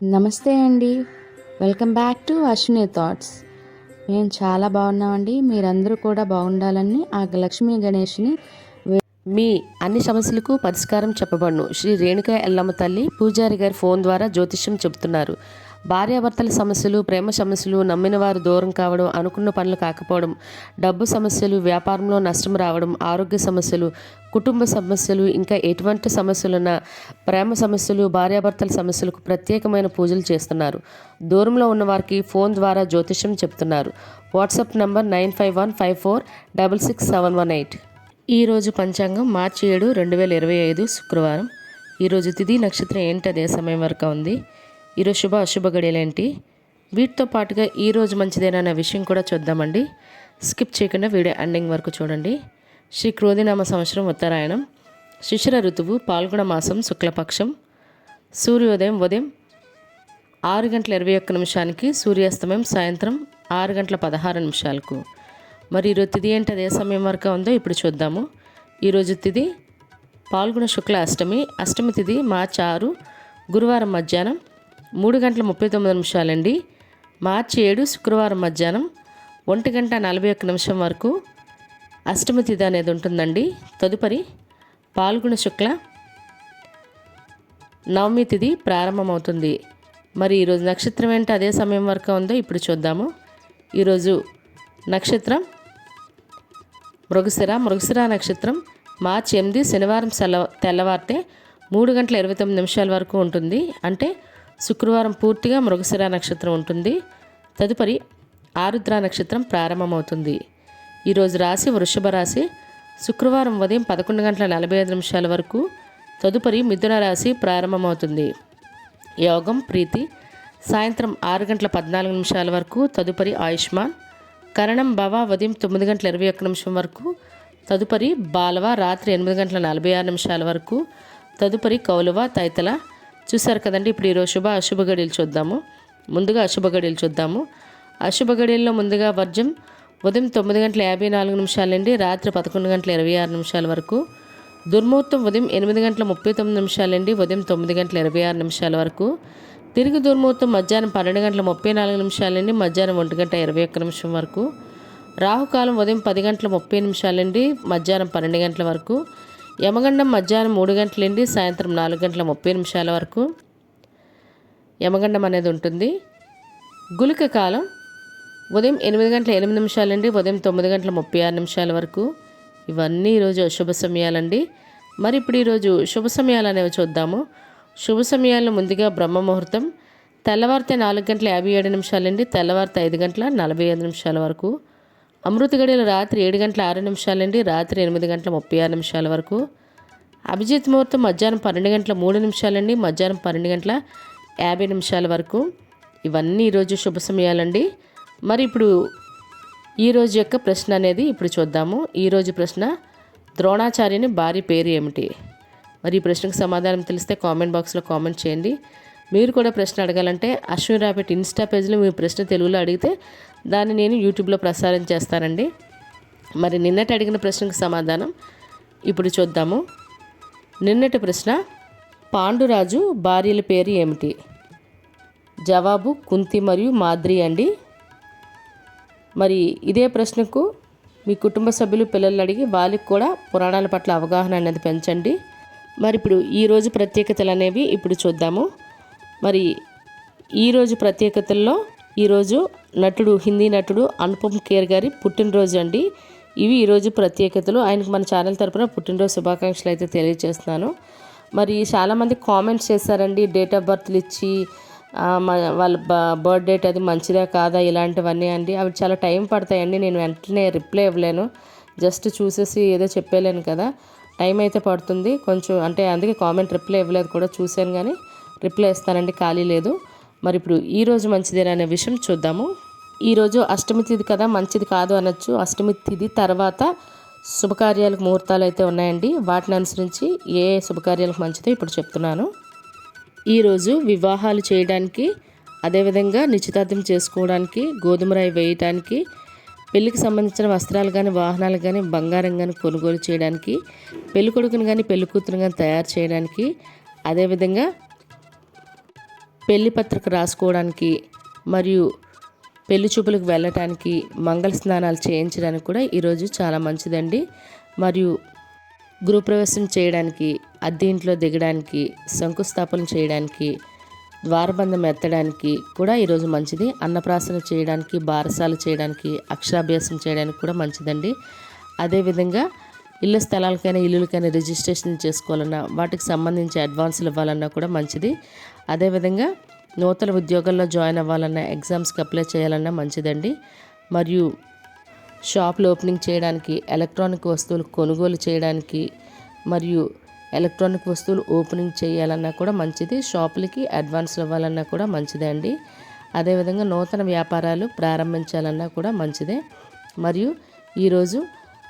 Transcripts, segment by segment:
నమస్తే అండి. Welcome back to Ashwini thoughts. మేము చాలా బాగున్నామండి. మీరందరూ కూడా బాగుండాలని ఆ లక్ష్మీ గణేష్ని మీ అన్ని సమస్యలకు పరిష్కారం చెప్పబడును. శ్రీ రేణుక ఎల్లమ్మ తల్లి పూజారి గారి ఫోన్ ద్వారా జ్యోతిష్యం చెబుతున్నారు. భార్యాభర్తల సమస్యలు, ప్రేమ సమస్యలు, నమ్మిన వారు దూరం కావడం, అనుకున్న పనులు కాకపోవడం, డబ్బు సమస్యలు, వ్యాపారంలో నష్టం రావడం, ఆరోగ్య సమస్యలు, కుటుంబ సమస్యలు, ఇంకా ఎటువంటి సమస్యలున్నా, ప్రేమ సమస్యలు, భార్యాభర్తల సమస్యలకు ప్రత్యేకమైన పూజలు చేస్తున్నారు. దూరంలో ఉన్న వారికి ఫోన్ ద్వారా జ్యోతిష్యం చెప్తున్నారు. WhatsApp number 9515466718. ఈరోజు పంచాంగం మార్చి 7, 2025 శుక్రవారం. ఈరోజు తిథి నక్షత్రం ఏంటి, అదే సమయం వరకు ఉంది. ఈరోజు శుభ అశుభ గడియలేంటి, వీటితో పాటుగా ఈరోజు మంచిదేనా అనే విషయం కూడా చూద్దామండి. స్కిప్ చేయకుండా వీడియో ఎండింగ్ వరకు చూడండి. శ్రీ క్రోధినామ సంవత్సరం ఉత్తరాయణం, శిశిర ఋతువు, పాల్గొన మాసం, శుక్లపక్షం, సూర్యోదయం ఉదయం 6:21 సూర్యాస్తమయం సాయంత్రం 6:16. మరి ఈరోజు తిథి ఏంటి, అదే సమయం వరకు ఉందో ఇప్పుడు చూద్దాము. ఈరోజు తిథి పాల్గొన శుక్ల అష్టమి. అష్టమి తిథి మార్చి 6, గురువారం మధ్యాహ్నం 3:39 మార్చి 7 శుక్రవారం మధ్యాహ్నం 1:41 వరకు అష్టమి తిథి అనేది ఉంటుందండి. తదుపరి పాల్గొన శుక్ల నవమి తిథి ప్రారంభమవుతుంది. మరి ఈరోజు నక్షత్రం ఏంటి, అదే సమయం వరకు ఉందో ఇప్పుడు చూద్దాము. ఈరోజు నక్షత్రం మృగశిర నక్షత్రం మార్చి 8 శనివారం తెల్లవారితే 3:29 వరకు ఉంటుంది. అంటే శుక్రవారం పూర్తిగా మృగశిర నక్షత్రం ఉంటుంది. తదుపరి ఆరుద్ర నక్షత్రం ప్రారంభమవుతుంది. ఈరోజు రాశి వృషభ రాశి. శుక్రవారం ఉదయం 11:45 వరకు తదుపరి మిథున రాశి ప్రారంభమవుతుంది. యోగం ప్రీతి సాయంత్రం 6:14 వరకు తదుపరి ఆయుష్మాన్. కరణం భవ ఉదయం 9:21 వరకు తదుపరి బాలవ రాత్రి 8:46 వరకు తదుపరి కౌలవ తైతల. చూశారు కదండి. ఇప్పుడు ఈరోజు శుభ అశుభ గడియలు చూద్దాము. ముందుగా అశుభ గడియలు చూద్దాము. అశుభ గడియల్లో ముందుగా వర్జం ఉదయం 9:54 నుండి రాత్రి 11:26 వరకు. దుర్ముహూర్తం ఉదయం 8:39 నుండి ఉదయం 9:26 వరకు. తిరిగి దుర్ముహూర్తం మధ్యాహ్నం 12:34 నుండి మధ్యాహ్నం 1:21 వరకు. రాహుకాలం ఉదయం 10:30 నుండి మధ్యాహ్నం 12 వరకు. యమగండం మధ్యాహ్నం 3 నుండి సాయంత్రం 4:30 వరకు యమగండం అనేది ఉంటుంది. గుళిక కాలం ఉదయం 8:08 నుండి ఉదయం 9:36 వరకు. ఇవన్నీ ఈరోజు శుభ సమయాలండి. మరి ఇప్పుడు ఈరోజు శుభ సమయాలు అనేవి చూద్దాము. శుభ సమయాల్లో ముందుగా బ్రహ్మ ముహూర్తం తెల్లవారితే 4:57 నుండి తెల్లవారితే 5:45 వరకు. అమృత గడియలు రాత్రి 7:06 నుండి రాత్రి 8:36 వరకు. అభిజిత్ ముహూర్తం మధ్యాహ్నం 12:03 నుండి మధ్యాహ్నం 12:50 వరకు. ఇవన్నీ ఈరోజు శుభ సమయాలండి. మరి ఇప్పుడు ఈరోజు యొక్క ప్రశ్న అనేది ఇప్పుడు చూద్దాము. ఈరోజు ప్రశ్న, ద్రోణాచార్యుని భార్య పేరు ఏమిటి? మరి ఈ ప్రశ్నకు సమాధానం తెలిస్తే కామెంట్ బాక్స్లో కామెంట్ చేయండి. మీరు కూడా ప్రశ్న అడగాలంటే అశ్విని రాపెట్ ఇన్స్టా పేజ్లో మీ ప్రశ్న తెలుగులో అడిగితే దాన్ని నేను యూట్యూబ్లో ప్రసారం చేస్తానండి. మరి నిన్నటి అడిగిన ప్రశ్నకు సమాధానం ఇప్పుడు చూద్దాము. నిన్నటి ప్రశ్న, పాండురాజు భార్యల పేరు ఏమిటి? జవాబు కుంతి మరియు మాద్రి అండి. మరి ఇదే ప్రశ్నకు మీ కుటుంబ సభ్యులు పిల్లలు అడిగి వాళ్ళకి కూడా పురాణాల పట్ల అవగాహన అనేది పెంచండి. మరి ఇప్పుడు ఈరోజు ప్రత్యేకతలు అనేవి ఇప్పుడు చూద్దాము. మరి ఈరోజు ప్రత్యేకతల్లో ఈరోజు హిందీ నటుడు అనుపమ్ ఖేర్ గారి పుట్టినరోజు అండి. ఇవి ఈరోజు ప్రత్యేకతలు. ఆయనకు మన ఛానల్ తరపున పుట్టినరోజు శుభాకాంక్షలు అయితే తెలియజేస్తున్నాను. మరి చాలామంది కామెంట్స్ చేశారండి, డేట్ ఆఫ్ బర్త్లు ఇచ్చి వాళ్ళ బర్త్ డేట్ అది మంచిదా కాదా ఇలాంటివన్నీ అండి. అవి చాలా టైం పడతాయండి. నేను వెంటనే రిప్లై ఇవ్వలేను, జస్ట్ చూసేసి ఏదో చెప్పలేను కదా, టైం అయితే పడుతుంది కొంచెం. అంటే అందుకే కామెంట్ రిప్లై ఇవ్వలేదు కూడా, చూశాను కానీ రిప్లై ఇస్తానండి, ఖాళీ లేదు. మరి ఇప్పుడు ఈరోజు మంచిదేనా అనే విషయం చూద్దాము. ఈరోజు అష్టమి తిథి కదా, మంచిది కాదు అనొచ్చు. అష్టమి తిథి తర్వాత శుభకార్యాలకు ముహూర్తాలు అయితే ఉన్నాయండి. వాటిని అనుసరించి ఏ శుభకార్యాలకు మంచిదో ఇప్పుడు చెప్తున్నాను. ఈరోజు వివాహాలు చేయడానికి, అదేవిధంగా నిశ్చితార్థం చేసుకోవడానికి, గోధుమ రాయి వేయటానికి, పెళ్ళికి సంబంధించిన వస్త్రాలు కానీ, వాహనాలు కానీ, బంగారం కానీ కొనుగోలు చేయడానికి, పెళ్ళికొడుకుని కానీ పెళ్ళికూతురు కానీ తయారు చేయడానికి, అదేవిధంగా పెళ్లి పత్రిక రాసుకోవడానికి మరియు పెళ్లి చూపులకు వెళ్ళటానికి మంగళ స్నానాలు చేయించడానికి కూడా ఈరోజు చాలా మంచిదండి. మరియు గృహప్రవేశం చేయడానికి, అద్దె ఇంట్లో దిగడానికి, శంకుస్థాపన చేయడానికి, ద్వారబంధం ఎత్తడానికి కూడా ఈరోజు మంచిది. అన్నప్రాసన చేయడానికి, బారసాలు చేయడానికి, అక్షరాభ్యాసం చేయడానికి కూడా మంచిదండి. అదేవిధంగా ఇళ్ళ స్థలాలకైనా ఇల్లులకైనా రిజిస్ట్రేషన్ చేసుకోవాలన్నా, వాటికి సంబంధించి అడ్వాన్సులు ఇవ్వాలన్నా కూడా మంచిది. అదేవిధంగా నూతన ఉద్యోగాల్లో జాయిన్ అవ్వాలన్నా, ఎగ్జామ్స్కి అప్లై చేయాలన్నా మంచిదండి. మరియు షాపులు ఓపెనింగ్ చేయడానికి, ఎలక్ట్రానిక్ వస్తువులు కొనుగోలు చేయడానికి మరియు ఎలక్ట్రానిక్ వస్తువులు ఓపెనింగ్ చేయాలన్నా కూడా మంచిది. షాపులకి అడ్వాన్స్లు ఇవ్వాలన్నా కూడా మంచిదే అండి. అదేవిధంగా నూతన వ్యాపారాలు ప్రారంభించాలన్నా కూడా మంచిదే. మరియు ఈరోజు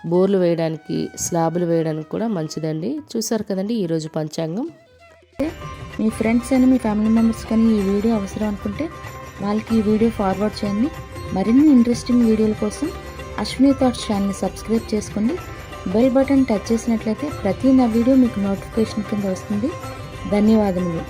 బోర్లు వేయడానికి, స్లాబులు వేయడానికి కూడా మంచిదండి. చూసారు కదండి ఈరోజు పంచాంగం. మీ ఫ్రెండ్స్ అని, మీ ఫ్యామిలీ మెంబర్స్ కానీ ఈ వీడియో అవసరం అనుకుంటే వాళ్ళకి ఈ వీడియో ఫార్వర్డ్ చేయండి. మరిన్ని ఇంట్రెస్టింగ్ వీడియోల కోసం అశ్విని థాట్స్ ఛానల్ని సబ్స్క్రైబ్ చేసుకోండి. బెల్ బటన్ టచ్ చేసినట్లయితే ప్రతి నా వీడియో మీకు నోటిఫికేషన్ కింద వస్తుంది. ధన్యవాదములు.